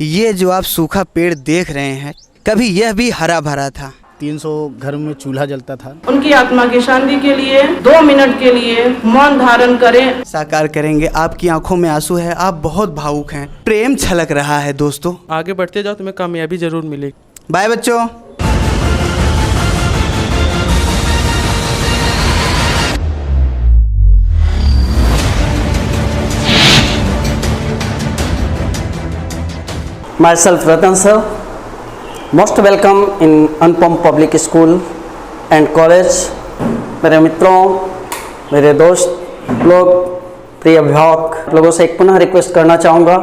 ये जो आप सूखा पेड़ देख रहे हैं, कभी यह भी हरा भरा था। 300 घर में चूल्हा जलता था। उनकी आत्मा की शांति के लिए 2 मिनट के लिए मौन धारण करें। साकार करेंगे। आपकी आंखों में आंसू है, आप बहुत भावुक हैं, प्रेम छलक रहा है। दोस्तों आगे बढ़ते जाओ, तुम्हें कामयाबी जरूर मिलेगी। बाय बच्चों। Myself Ratan sir, most welcome in Anupam public school and college. मेरे मित्रों, मेरे दोस्त लोग, प्रिय अभिभावक लोगों से एक पुनः रिक्वेस्ट करना चाहूँगा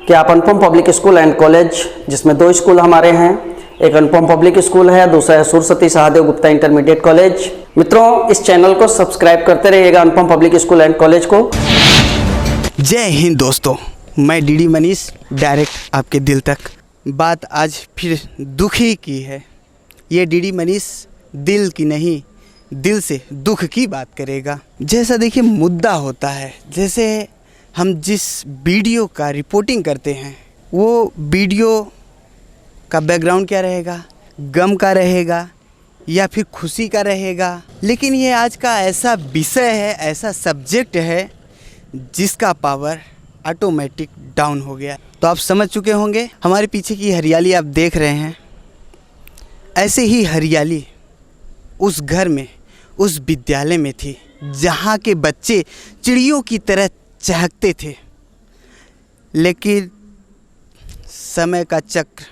कि आप अनुपम पब्लिक स्कूल एंड कॉलेज, जिसमें 2 स्कूल हमारे हैं, एक अनुपम पब्लिक स्कूल है, दूसरा है सुरसती सहदेव गुप्ता इंटरमीडिएट कॉलेज। मित्रों, इस चैनल को सब्सक्राइब करते रहिएगा, अनुपम पब्लिक स्कूल एंड कॉलेज को। जय हिंद दोस्तों, मैं डीडी मनीष, डायरेक्ट आपके दिल तक। बात आज फिर दुखी की है। ये डीडी मनीष दिल की नहीं, दिल से दुख की बात करेगा। जैसा देखिए मुद्दा होता है, जैसे हम जिस वीडियो का रिपोर्टिंग करते हैं, वो वीडियो का बैकग्राउंड क्या रहेगा, गम का रहेगा या फिर खुशी का रहेगा। लेकिन ये आज का ऐसा विषय है, ऐसा सब्जेक्ट है जिसका पावर ऑटोमेटिक डाउन हो गया। तो आप समझ चुके होंगे, हमारे पीछे की हरियाली आप देख रहे हैं, ऐसे ही हरियाली उस घर में, उस विद्यालय में थी, जहाँ के बच्चे चिड़ियों की तरह चहकते थे। लेकिन समय का चक्र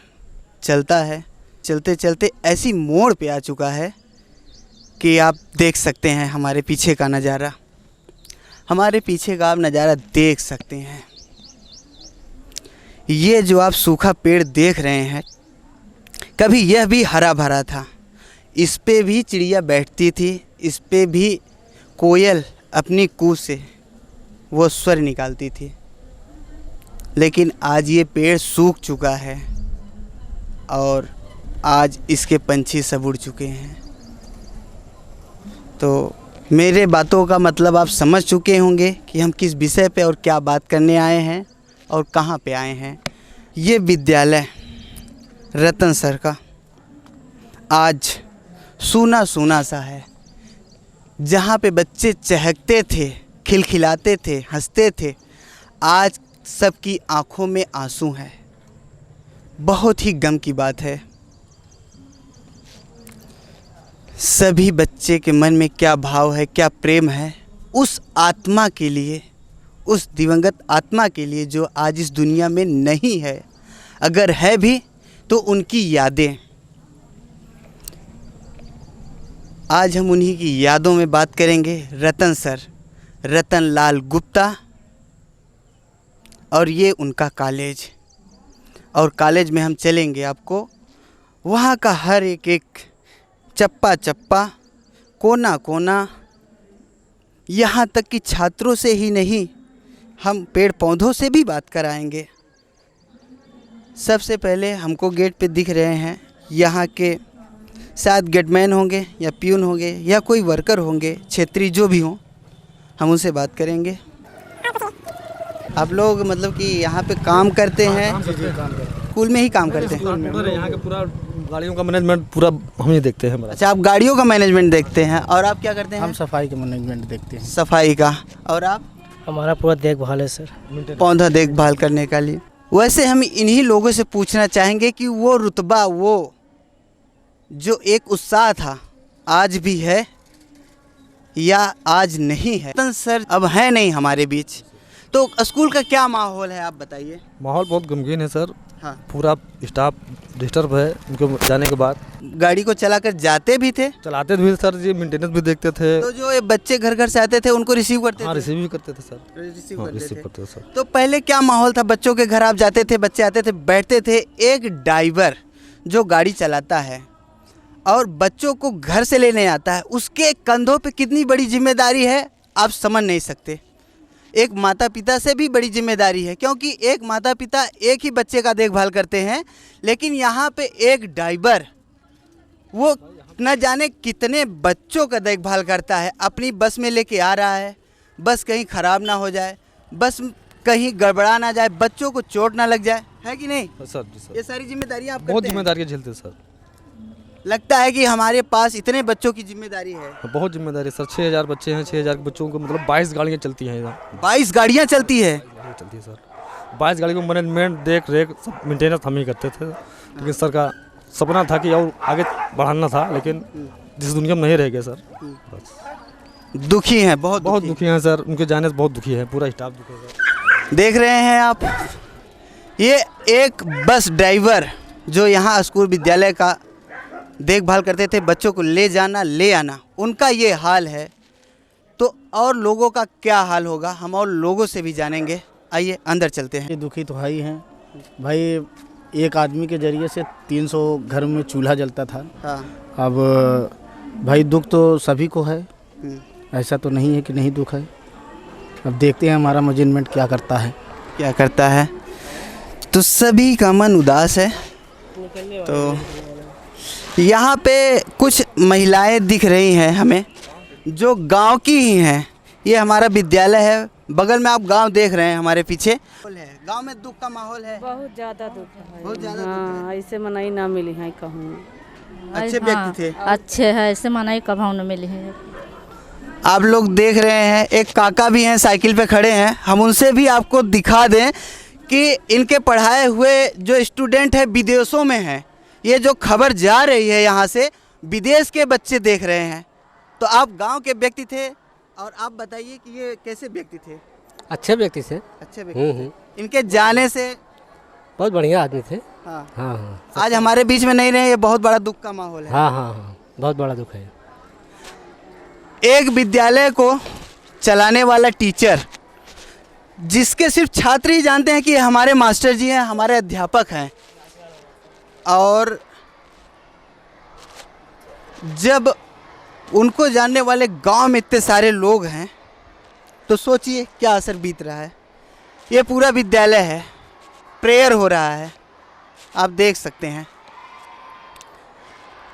चलता है, चलते चलते ऐसी मोड़ पे आ चुका है कि आप देख सकते हैं हमारे पीछे का नज़ारा। हमारे पीछे का आप नज़ारा देख सकते हैं। ये जो आप सूखा पेड़ देख रहे हैं, कभी यह भी हरा भरा था। इस पे भी चिड़िया बैठती थी, इस पे भी कोयल अपनी कूक से वो स्वर निकालती थी। लेकिन आज ये पेड़ सूख चुका है और आज इसके पंछी सब उड़ चुके हैं। तो मेरे बातों का मतलब आप समझ चुके होंगे कि हम किस विषय पे और क्या बात करने आए हैं और कहाँ पे आए हैं। ये विद्यालय रतन सर का आज सूना सूना सा है, जहाँ पे बच्चे चहकते थे, खिलखिलाते थे, हंसते थे। आज सबकी आँखों में आंसू हैं। बहुत ही गम की बात है। सभी बच्चे के मन में क्या भाव है, क्या प्रेम है उस आत्मा के लिए, उस दिवंगत आत्मा के लिए जो आज इस दुनिया में नहीं है। अगर है भी तो उनकी यादें। आज हम उन्हीं की यादों में बात करेंगे। रतन सर, रतन लाल गुप्ता, और ये उनका कॉलेज। और कॉलेज में हम चलेंगे आपको वहाँ का हर एक चप्पा चप्पा, कोना कोना, यहाँ तक कि छात्रों से ही नहीं, हम पेड़ पौधों से भी बात कराएंगे। सबसे पहले हमको गेट पे दिख रहे हैं यहाँ के, शायद गेटमैन होंगे या प्यून होंगे या कोई वर्कर होंगे, क्षेत्रीय जो भी हों, हम उनसे बात करेंगे। आप लोग मतलब कि यहाँ पे काम करते हैं? स्कूल में ही काम करते हैं? यहाँ का पूरा गाड़ियों का मैनेजमेंट पूरा हम ही देखते हैं। अच्छा, आप गाड़ियों का मैनेजमेंट देखते हैं। और आप क्या करते हैं? हम सफाई का मैनेजमेंट देखते हैं। सफाई का। और आप? हमारा पूरा देखभाल है सर, पौधा देखभाल करने का लिए। वैसे हम इन्हीं लोगों से पूछना चाहेंगे कि वो रुतबा, वो जो एक उत्साह था, आज भी है या आज नहीं है? रतन सर अब है नहीं हमारे बीच, तो स्कूल का क्या माहौल है आप बताइए। माहौल बहुत गमगीन है सर। हाँ, पूरा स्टाफ डिस्टर्ब है उनको जाने के बाद। गाड़ी को चलाकर जाते भी थे, चलाते भी सर जी, मेंटेनेंस भी देखते थे। तो जो ये बच्चे घर घर से आते थे उनको रिसीव करते हाँ, थे? रिसीव भी करते थे सर। रिसीव हाँ, करते रिसीव थे। करते थे सर। तो पहले क्या माहौल था? बच्चों के घर आप जाते थे, बच्चे आते थे, बैठते थे, एक ड्राइवर जो गाड़ी चलाता है और बच्चों को घर से लेने आता है, उसके कंधों पे कितनी बड़ी जिम्मेदारी है आप समझ नहीं सकते। एक माता पिता से भी बड़ी जिम्मेदारी है, क्योंकि एक माता पिता एक ही बच्चे का देखभाल करते हैं, लेकिन यहाँ पे एक ड्राइवर वो न जाने कितने बच्चों का देखभाल करता है। अपनी बस में लेके आ रहा है, बस कहीं ख़राब ना हो जाए, बस कहीं गड़बड़ा ना जाए, बच्चों को चोट ना लग जाए, है कि नहीं? सर जी सर, ये सारी जिम्मेदारियां आप बहुत करते हैं? जिम्मेदारी झेलते हैं सर, लगता है कि हमारे पास इतने बच्चों की जिम्मेदारी है। बहुत जिम्मेदारी है सर। 6000 बच्चे हैं, 6000 बच्चों को मतलब 22 गाड़ियाँ चलती हैं यहाँ, 22 गाड़ियां चलती है। चलती है सर। 22 गाड़ी को मैनेजमेंट देख रेख सब मेंटेनेंस हम ही करते थे, लेकिन सर का सपना था कि और आगे बढ़ाना था, लेकिन जिस दुनिया में नहीं रह गए सर। बस दुखी हैं, बहुत दुखी हैं सर, उनके जाने से बहुत दुखी है, पूरा स्टाफ दुखी है सर। देख रहे हैं आप, ये एक बस ड्राइवर जो यहाँ स्कूल विद्यालय का देखभाल करते थे, बच्चों को ले जाना ले आना, उनका ये हाल है, तो और लोगों का क्या हाल होगा हम और लोगों से भी जानेंगे। आइए अंदर चलते हैं। ये दुखी तो है ही हैं भाई। एक आदमी के जरिए से 300 घर में चूल्हा जलता था। हाँ। अब भाई दुख तो सभी को है, ऐसा तो नहीं है कि नहीं दुख है। अब देखते हैं हमारा मैनेजमेंट क्या करता है। क्या करता है, तो सभी का मन उदास है। तो यहाँ पे कुछ महिलाएं दिख रही हैं हमें, जो गांव की ही हैं। ये हमारा विद्यालय है, बगल में आप गांव देख रहे हैं हमारे पीछे। गांव में दुख का माहौल है, बहुत ज़्यादा दुख है। बहुत ज़्यादा दुख हाँ, ऐसे मनाई ना मिली है कहूँ। अच्छे व्यक्ति थे, अच्छे है, ऐसे मनाई कभाऊ न मिली है। आप लोग देख रहे हैं। एक काका भी हैं, साइकिल पे खड़े हैं, हम उनसे भी आपको दिखा दें कि इनके पढ़ाए हुए जो स्टूडेंट हैं विदेशों में हैं। ये जो खबर जा रही है यहाँ से, विदेश के बच्चे देख रहे हैं। तो आप गांव के व्यक्ति थे, और आप बताइए कि ये कैसे व्यक्ति थे? अच्छे व्यक्ति से, अच्छे व्यक्ति थे। इनके जाने से बहुत बढ़िया आदमी थे। हाँ हाँ हाँ, आज हमारे बीच में नहीं रहे, ये बहुत बड़ा दुख का माहौल है। हाँ हाँ हाँ, बहुत बड़ा दुख है। एक विद्यालय को चलाने वाला टीचर, जिसके सिर्फ छात्र ही जानते हैं कि ये हमारे मास्टर जी हैं, हमारे अध्यापक हैं, और जब उनको जानने वाले गांव में इतने सारे लोग हैं, तो सोचिए क्या असर बीत रहा है। ये पूरा विद्यालय है, प्रेयर हो रहा है, आप देख सकते हैं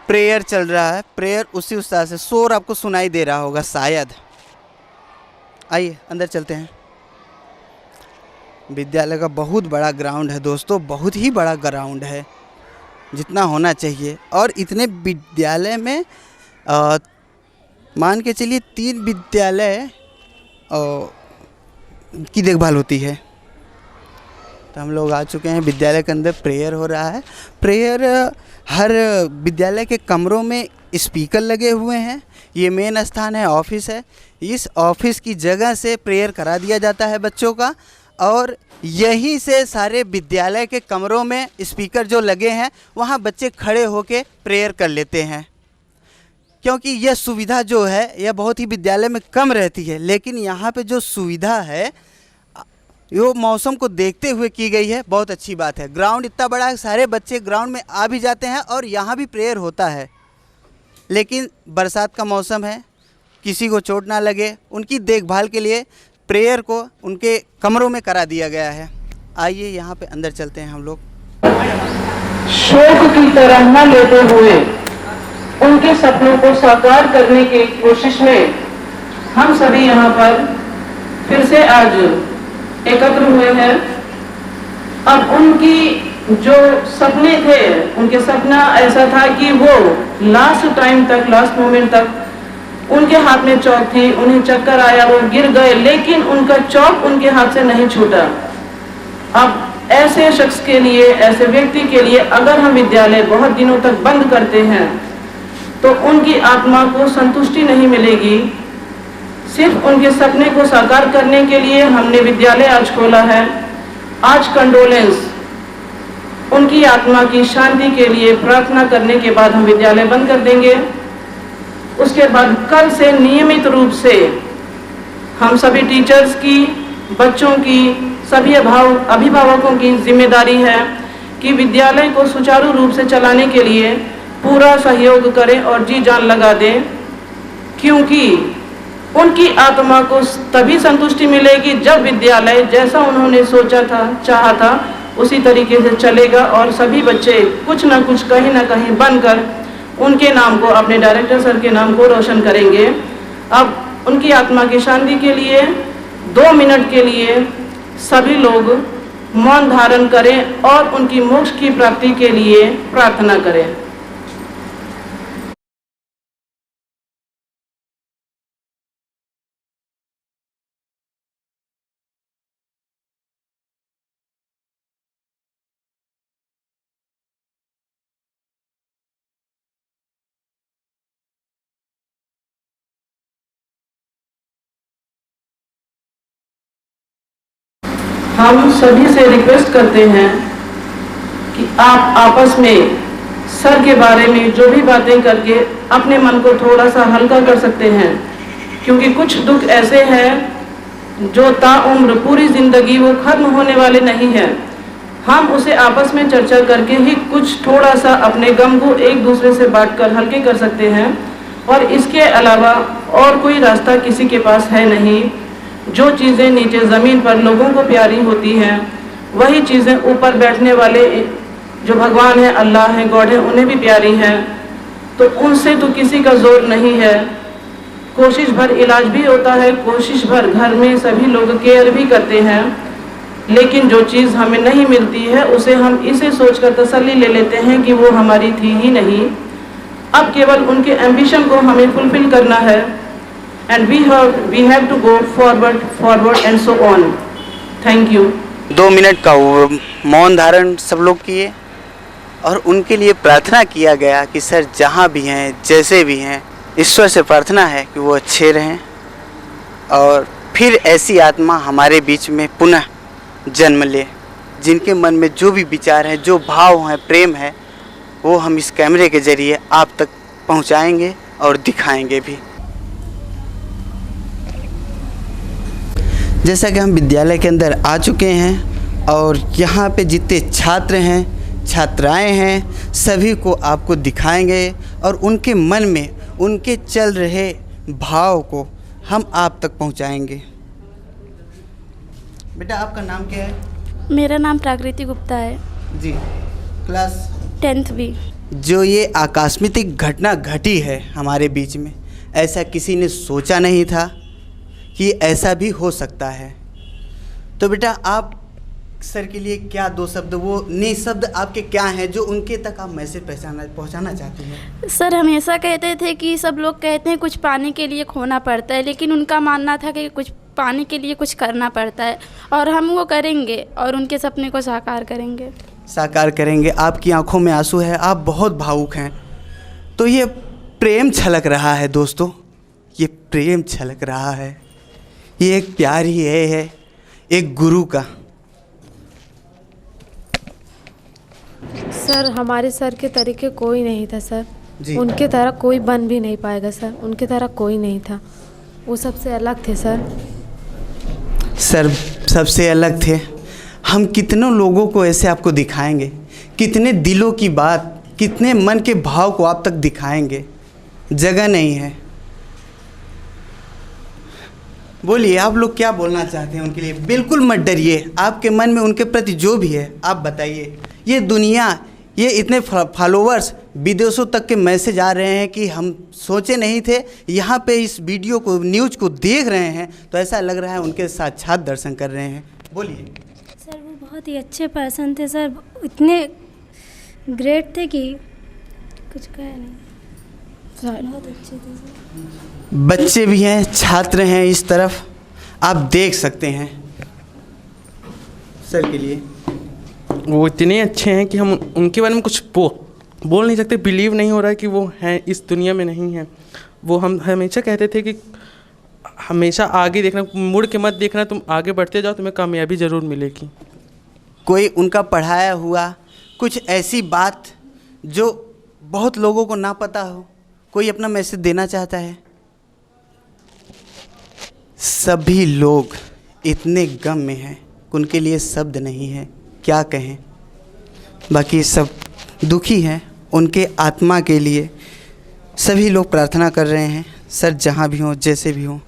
प्रेयर चल रहा है। प्रेयर उसी उत्साह से, शोर आपको सुनाई दे रहा होगा शायद। आइए अंदर चलते हैं। विद्यालय का बहुत बड़ा ग्राउंड है दोस्तों, बहुत ही बड़ा ग्राउंड है, जितना होना चाहिए। और इतने विद्यालय में मान के चलिए 3 विद्यालय की देखभाल होती है। तो हम लोग आ चुके हैं विद्यालय के अंदर, प्रेयर हो रहा है। प्रेयर हर विद्यालय के कमरों में स्पीकर लगे हुए हैं। ये मेन स्थान है, ऑफिस है। इस ऑफिस की जगह से प्रेयर करा दिया जाता है बच्चों का, और यहीं से सारे विद्यालय के कमरों में स्पीकर जो लगे हैं, वहाँ बच्चे खड़े होके प्रेयर कर लेते हैं। क्योंकि यह सुविधा जो है यह बहुत ही विद्यालय में कम रहती है, लेकिन यहाँ पे जो सुविधा है वो मौसम को देखते हुए की गई है, बहुत अच्छी बात है। ग्राउंड इतना बड़ा है, सारे बच्चे ग्राउंड में आ भी जाते हैं और यहाँ भी प्रेयर होता है। लेकिन बरसात का मौसम है, किसी को चोट ना लगे, उनकी देखभाल के लिए प्रेयर को उनके कमरों में करा दिया गया है। आइए यहाँ पे अंदर चलते हैं हम लोग। शोक की तरह न लेते हुए उनके सपनों को साकार करने की कोशिश में हम सभी यहाँ पर फिर से आज एकत्र हुए हैं। अब उनकी जो सपने थे, उनके सपना ऐसा था कि वो लास्ट टाइम तक, लास्ट मोमेंट तक उनके हाथ में चौक थी, उन्हें चक्कर आया, वो गिर गए, लेकिन उनका चौक उनके हाथ से नहीं छूटा। अब ऐसे शख्स के लिए, ऐसे व्यक्ति के लिए अगर हम विद्यालय बहुत दिनों तक बंद करते हैं तो उनकी आत्मा को संतुष्टि नहीं मिलेगी। सिर्फ उनके सपने को साकार करने के लिए हमने विद्यालय आज खोला है। आज कंडोलेंस, उनकी आत्मा की शांति के लिए प्रार्थना करने के बाद हम विद्यालय बंद कर देंगे। उसके बाद कल से नियमित रूप से हम सभी टीचर्स की, बच्चों की, सभी अभिभावकों की जिम्मेदारी है कि विद्यालय को सुचारू रूप से चलाने के लिए पूरा सहयोग करें और जी जान लगा दें, क्योंकि उनकी आत्मा को तभी संतुष्टि मिलेगी जब विद्यालय जैसा उन्होंने सोचा था, चाहा था, उसी तरीके से चलेगा और सभी बच्चे कुछ ना कुछ, कहीं ना कहीं बनकर उनके नाम को, अपने डायरेक्टर सर के नाम को रोशन करेंगे। अब उनकी आत्मा की शांति के लिए 2 मिनट के लिए सभी लोग मौन धारण करें और उनकी मोक्ष की प्राप्ति के लिए प्रार्थना करें। हम सभी से रिक्वेस्ट करते हैं कि आप आपस में सर के बारे में जो भी बातें करके अपने मन को थोड़ा सा हल्का कर सकते हैं, क्योंकि कुछ दुख ऐसे हैं जो ताउम्र पूरी जिंदगी वो खत्म होने वाले नहीं हैं। हम उसे आपस में चर्चा करके ही कुछ थोड़ा सा अपने गम को एक दूसरे से बांटकर हल्के कर सकते हैं, और इसके अलावा और कोई रास्ता किसी के पास है नहीं। जो चीज़ें नीचे ज़मीन पर लोगों को प्यारी होती हैं, वही चीज़ें ऊपर बैठने वाले जो भगवान है, अल्लाह है, गॉड है, उन्हें भी प्यारी हैं। तो उनसे तो किसी का जोर नहीं है। कोशिश भर इलाज भी होता है, कोशिश भर घर में सभी लोग केयर भी करते हैं, लेकिन जो चीज़ हमें नहीं मिलती है उसे हम इसे सोचकर तसल्ली ले लेते हैं कि वो हमारी थी ही नहीं। अब केवल उनके एम्बिशन को हमें फुलफिल करना है, and we have to go forward and so on. Thank you. 2 minute का वो मौन धारण सब लोग किए और उनके लिए प्रार्थना किया गया कि सर जहाँ भी हैं, जैसे भी हैं, ईश्वर से प्रार्थना है कि वो अच्छे रहें और फिर ऐसी आत्मा हमारे बीच में पुनः जन्म ले, जिनके मन में जो भी विचार हैं, जो भाव हैं, प्रेम है, वो हम इस कैमरे के ज़रिए आप तक पहुँचाएंगे और दिखाएंगे भी। जैसा कि हम विद्यालय के अंदर आ चुके हैं और यहाँ पे जितने छात्र हैं, छात्राएं हैं, सभी को आपको दिखाएंगे और उनके मन में उनके चल रहे भाव को हम आप तक पहुँचाएंगे। बेटा आपका नाम क्या है? मेरा नाम प्राकृति गुप्ता है जी। Class 10th B. जो ये आकस्मिक घटना घटी है हमारे बीच में, ऐसा किसी ने सोचा नहीं था कि ऐसा भी हो सकता है। तो बेटा आप सर के लिए क्या 2 शब्द, वो निशब्द आपके क्या हैं जो उनके तक आप मैसेज पहुंचाना चाहते हैं? सर हमेशा कहते थे कि सब लोग कहते हैं कुछ पाने के लिए खोना पड़ता है, लेकिन उनका मानना था कि कुछ पाने के लिए कुछ करना पड़ता है और हम वो करेंगे और उनके सपने को साकार करेंगे। साकार करेंगे। आपकी आंखों में आंसू है, आप बहुत भावुक हैं। तो ये प्रेम छलक रहा है दोस्तों, ये प्रेम छलक रहा है। ये एक प्यार ही है एक गुरु का। सर हमारे सर के तरीके कोई नहीं था सर जी। उनके तरह कोई बन भी नहीं पाएगा सर, उनके तरह कोई नहीं था, वो सबसे अलग थे सर। सर सबसे अलग थे। हम कितनों लोगों को ऐसे आपको दिखाएंगे, कितने दिलों की बात, कितने मन के भाव को आप तक दिखाएंगे, जगह नहीं है। बोलिए आप लोग क्या बोलना चाहते हैं उनके लिए? बिल्कुल मत डरिए, आपके मन में उनके प्रति जो भी है आप बताइए। ये दुनिया, ये इतने फॉलोअर्स, विदेशों तक के मैसेज आ रहे हैं कि हम सोचे नहीं थे। यहाँ पे इस वीडियो को, न्यूज़ को देख रहे हैं तो ऐसा लग रहा है उनके साक्षात दर्शन कर रहे हैं। बोलिए। सर वो बहुत ही अच्छे पर्सन थे सर, इतने ग्रेट थे कि कुछ कह नहीं सर, बहुत अच्छे थे सर। बच्चे भी हैं, छात्र हैं इस तरफ, आप देख सकते हैं। सर के लिए वो इतने अच्छे हैं कि हम उनके बारे में कुछ बोल नहीं सकते। बिलीव नहीं हो रहा है कि वो हैं, इस दुनिया में नहीं हैं। वो हम हमेशा कहते थे कि हमेशा आगे देखना, मुड़ के मत देखना, तुम आगे बढ़ते जाओ, तुम्हें कामयाबी ज़रूर मिलेगी। कोई उनका पढ़ाया हुआ कुछ ऐसी बात जो बहुत लोगों को ना पता हो, कोई अपना मैसेज देना चाहता है? सभी लोग इतने गम में हैं, उनके लिए शब्द नहीं है, क्या कहें। बाकी सब दुखी हैं, उनके आत्मा के लिए सभी लोग प्रार्थना कर रहे हैं। सर जहाँ भी हों, जैसे भी हों।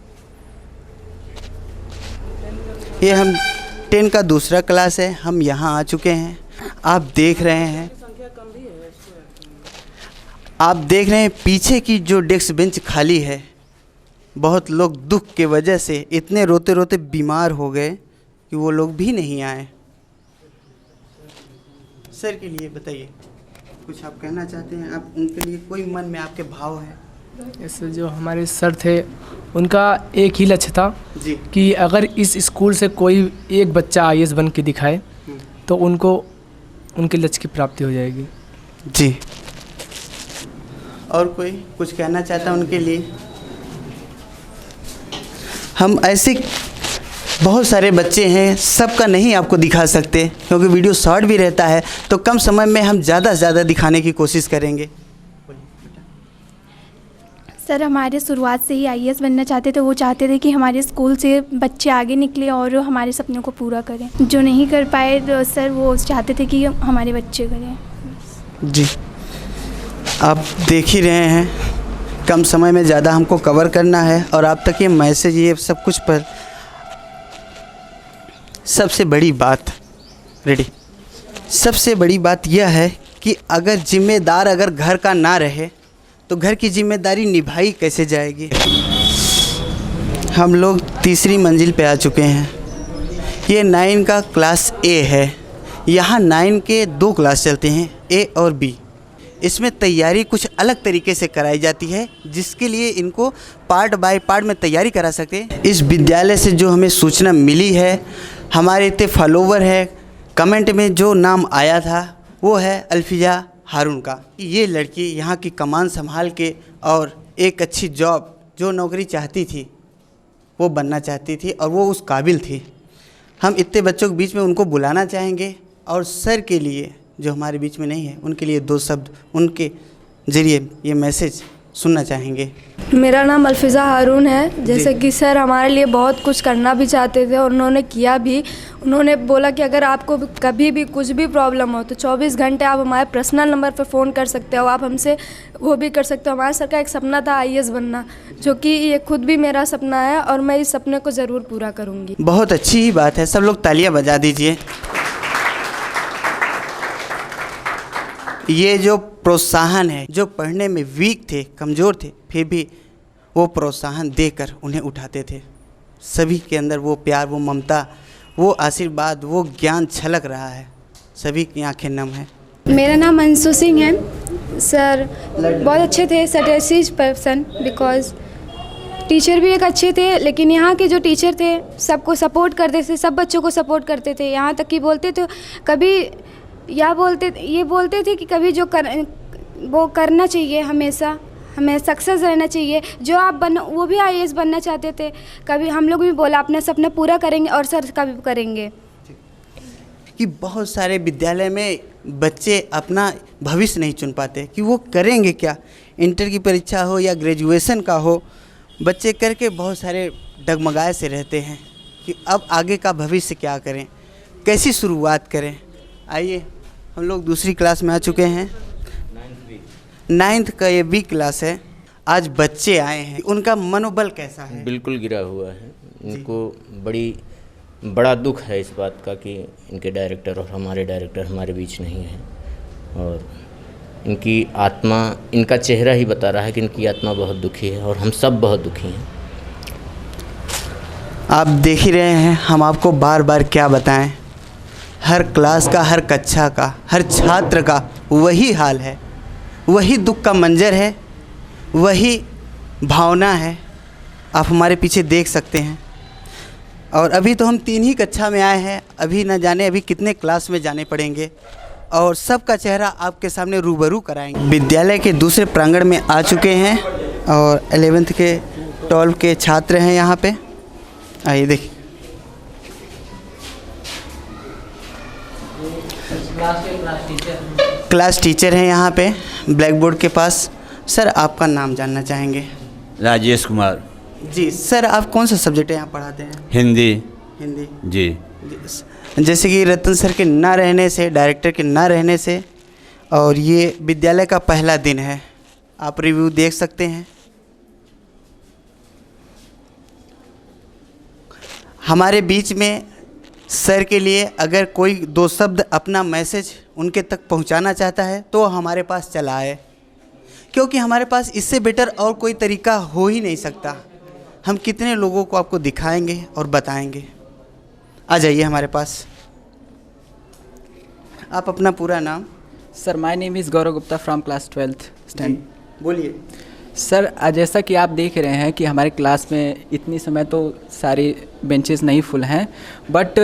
ये हम 10 का दूसरा क्लास है, हम यहाँ आ चुके हैं। आप देख रहे हैं, आप देख रहे हैं पीछे की जो डेस्क बेंच खाली है। बहुत लोग दुख के वजह से इतने रोते रोते बीमार हो गए कि कि वो लोग भी नहीं आए। सर के लिए बताइए, कुछ आप कहना चाहते हैं? आप उनके लिए कोई मन में आपके भाव है? ऐसे जो हमारे सर थे उनका एक ही लक्ष्य था जी। कि अगर इस स्कूल से कोई एक बच्चा IAS बन के दिखाए तो उनको उनके लक्ष्य की प्राप्ति हो जाएगी। जी। और कोई कुछ कहना चाहता है उनके लिए? हम ऐसे बहुत सारे बच्चे हैं, सबका नहीं आपको दिखा सकते क्योंकि वीडियो शॉर्ट भी रहता है, तो कम समय में हम ज़्यादा से ज़्यादा दिखाने की कोशिश करेंगे। सर हमारे शुरुआत से ही IAS बनना चाहते थे। वो चाहते थे कि हमारे स्कूल से बच्चे आगे निकले और हमारे सपनों को पूरा करें। जो नहीं कर पाए तो सर वो चाहते थे कि हमारे बच्चे करें। जी, आप देख ही रहे हैं, कम समय में ज़्यादा हमको कवर करना है और आप तक ये मैसेज, ये सब कुछ पर सबसे बड़ी बात रेडी, सबसे बड़ी बात यह है कि अगर जिम्मेदार अगर घर का ना रहे तो घर की जिम्मेदारी निभाई कैसे जाएगी। हम लोग तीसरी मंजिल पे आ चुके हैं। ये 9 का क्लास A है। यहाँ 9 के 2 क्लास चलते हैं, A और B। इसमें तैयारी कुछ अलग तरीके से कराई जाती है, जिसके लिए इनको पार्ट बाय पार्ट में तैयारी करा सके। इस विद्यालय से जो हमें सूचना मिली है, हमारे इतने फॉलोवर है, कमेंट में जो नाम आया था वो है अल्फिजा हारून का। ये लड़की यहाँ की कमान संभाल के और एक अच्छी जॉब, जो नौकरी चाहती थी वो बनना चाहती थी और वो उस काबिल थी। हम इतने बच्चों के बीच में उनको बुलाना चाहेंगे और सर के लिए जो हमारे बीच में नहीं है, उनके लिए 2 शब्द उनके ज़रिए ये मैसेज सुनना चाहेंगे। मेरा नाम अल्फिज़ा हारून है। जैसे कि सर हमारे लिए बहुत कुछ करना भी चाहते थे और उन्होंने किया भी। उन्होंने बोला कि अगर आपको कभी भी कुछ भी प्रॉब्लम हो तो 24 घंटे आप हमारे पर्सनल नंबर पर फ़ोन कर सकते हो, आप हमसे वो भी कर सकते हो। हमारे सर का एक सपना था IAS बनना, जो कि ये खुद भी मेरा सपना है और मैं इस सपने को ज़रूर पूरा करूँगी। बहुत अच्छी ही बात है, सब लोग तालियां बजा दीजिए। ये जो प्रोत्साहन है, जो पढ़ने में वीक थे, कमज़ोर थे, फिर भी वो प्रोत्साहन देकर उन्हें उठाते थे। सभी के अंदर वो प्यार, वो ममता, वो आशीर्वाद, वो ज्ञान छलक रहा है। सभी की आंखें नम हैं। मेरा नाम अंशु सिंह है। सर बहुत अच्छे थे, सटेसिस पर्सन, बिकॉज टीचर भी एक अच्छे थे, लेकिन यहाँ के जो टीचर थे सबको सपोर्ट करते थे, सब बच्चों को सपोर्ट करते थे। यहाँ तक कि बोलते थे कभी ये बोलते थे कि कभी वो करना चाहिए, हमेशा हमें सक्सेस रहना चाहिए। जो आप वो भी IAS बनना चाहते थे। कभी हम लोग भी बोला अपना सपना पूरा करेंगे और सर का भी करेंगे। कि बहुत सारे विद्यालय में बच्चे अपना भविष्य नहीं चुन पाते कि वो करेंगे क्या। इंटर की परीक्षा हो या ग्रेजुएशन का हो, बच्चे करके बहुत सारे डगमगाए से रहते हैं कि अब आगे का भविष्य क्या करें, कैसी शुरुआत करें। आइए, हम लोग दूसरी क्लास में आ चुके हैं। 9th का ये B क्लास है। आज बच्चे आए हैं, उनका मनोबल कैसा है? बिल्कुल गिरा हुआ है। इनको बड़ा दुख है इस बात का कि इनके डायरेक्टर और हमारे डायरेक्टर हमारे बीच नहीं हैं, और इनकी आत्मा, इनका चेहरा ही बता रहा है कि इनकी आत्मा बहुत दुखी है और हम सब बहुत दुखी हैं। आप देख ही रहे हैं, हम आपको बार बार क्या बताएं। हर क्लास का, हर कक्षा का, हर छात्र का वही हाल है, वही दुख का मंजर है, वही भावना है। आप हमारे पीछे देख सकते हैं। और अभी तो हम 3 ही कक्षा में आए हैं, अभी न जाने अभी कितने क्लास में जाने पड़ेंगे और सबका चेहरा आपके सामने रूबरू कराएंगे। विद्यालय के दूसरे प्रांगण में आ चुके हैं और 11th के 12 के छात्र हैं यहाँ पे। आइए देखिए, क्लास टीचर हैं यहाँ पे ब्लैक बोर्ड के पास। सर, आपका नाम जानना चाहेंगे? राजेश कुमार जी। सर, आप कौन सा सब्जेक्ट यहाँ पढ़ाते हैं? हिंदी। हिंदी जी। जैसे कि रतन सर के ना रहने से, डायरेक्टर के ना रहने से, और ये विद्यालय का पहला दिन है, आप रिव्यू देख सकते हैं। हमारे बीच में सर के लिए अगर कोई 2 शब्द अपना मैसेज उनके तक पहुंचाना चाहता है तो हमारे पास चला आए, क्योंकि हमारे पास इससे बेटर और कोई तरीका हो ही नहीं सकता। हम कितने लोगों को आपको दिखाएंगे और बताएंगे। आ जाइए हमारे पास। आप अपना पूरा नाम। Sir my name is Gaurav Gupta from class 12th stand. बोलिए। सर जैसा कि आप देख रहे हैं कि हमारे क्लास में इतनी समय तो सारी बेंचेस नहीं फुल हैं, बट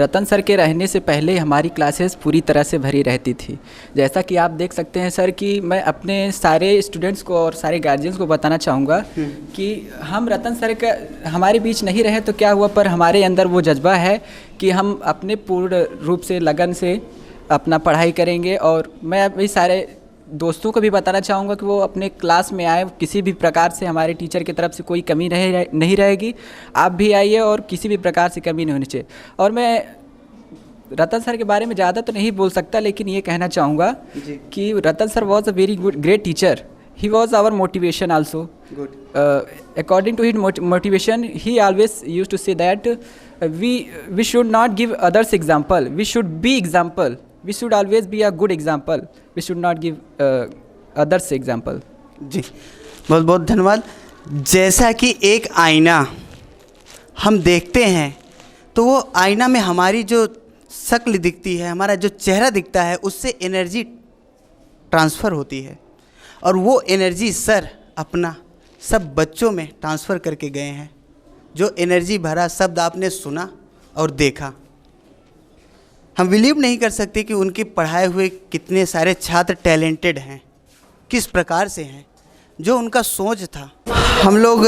रतन सर के रहने से पहले हमारी क्लासेस पूरी तरह से भरी रहती थी। जैसा कि आप देख सकते हैं सर कि मैं अपने सारे स्टूडेंट्स को और सारे गार्जियंस को बताना चाहूँगा कि हम रतन सर का हमारे बीच नहीं रहे तो क्या हुआ, पर हमारे अंदर वो जज्बा है कि हम अपने पूर्ण रूप से लगन से अपना पढ़ाई करेंगे। और मैं अभी सारे दोस्तों को भी बताना चाहूँगा कि वो अपने क्लास में आए, किसी भी प्रकार से हमारे टीचर की तरफ से कोई कमी नहीं रहेगी। आप भी आइए और किसी भी प्रकार से कमी नहीं होनी चाहिए। और मैं रतन सर के बारे में ज़्यादा तो नहीं बोल सकता, लेकिन ये कहना चाहूँगा कि Ratan sir was a very good great teacher. He was our motivation also. According to his motivation he always use to say that we should not give others example, we should be example, we should always be a good example, we should not give others example। जी बहुत बहुत धन्यवाद। जैसा कि एक आईना हम देखते हैं तो वो आईना में हमारी जो शक्ल दिखती है, हमारा जो चेहरा दिखता है, उससे एनर्जी ट्रांसफ़र होती है और वो एनर्जी सर अपना सब बच्चों में ट्रांसफ़र करके गए हैं। जो एनर्जी भरा शब्द आपने सुना और देखा, हम बिलीव नहीं कर सकते कि उनके पढ़ाए हुए कितने सारे छात्र टैलेंटेड हैं, किस प्रकार से हैं, जो उनका सोच था। हम लोग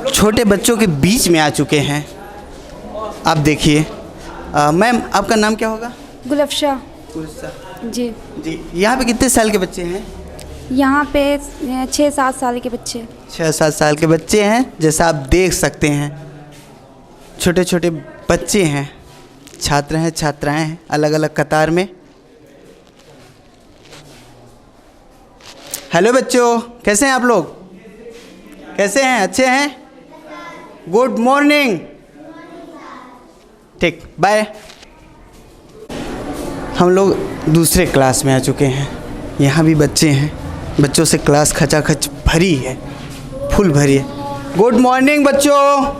छोटे बच्चों के बीच में आ चुके हैं। आप देखिए। मैम आपका नाम क्या होगा? गुलफशा। जी जी। यहाँ पे कितने साल के बच्चे हैं? यहाँ पे 6-7 साल के बच्चे। 6-7 साल के बच्चे हैं। जैसा आप देख सकते हैं छोटे छोटे बच्चे हैं, छात्र हैं, छात्राएं हैं, अलग अलग कतार में। हेलो बच्चों, कैसे हैं आप लोग? कैसे हैं? अच्छे हैं? Good morning. ठीक, बाय। हम लोग दूसरे क्लास में आ चुके हैं। यहाँ भी बच्चे हैं। बच्चों से क्लास खचाखच भरी है, फुल भरी है। गुड मॉर्निंग बच्चों,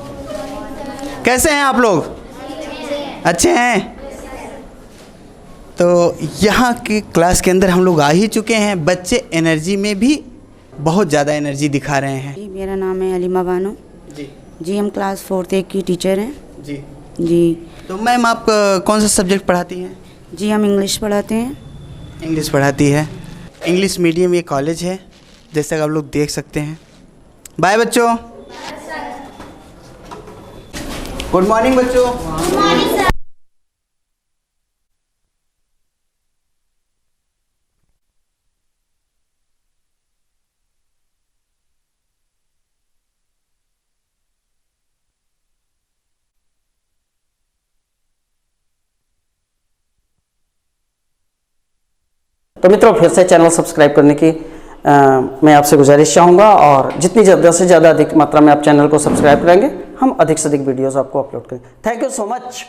कैसे हैं आप लोग? अच्छे हैं? तो यहाँ की क्लास के अंदर हम लोग आ ही चुके हैं। बच्चे एनर्जी में भी बहुत ज़्यादा एनर्जी दिखा रहे हैं। जी, मेरा नाम है अलीमा बानो। जी हम क्लास 4th की टीचर हैं। जी। तो मैम आप कौन सा सब्जेक्ट पढ़ाती हैं? जी हम इंग्लिश पढ़ाते हैं। इंग्लिश पढ़ाती है। इंग्लिश मीडियम ये कॉलेज है, जैसा कि आप लोग देख सकते हैं। बाय बच्चों। गुड मॉर्निंग बच्चों। Good morning sir. तो मित्रों फिर से चैनल सब्सक्राइब करने की मैं आपसे गुजारिश चाहूँगा, और जितनी ज़्यादा से ज़्यादा अधिक मात्रा में आप चैनल को सब्सक्राइब करेंगे, हम अधिक से अधिक वीडियोस आपको अपलोड करेंगे। Thank you so much.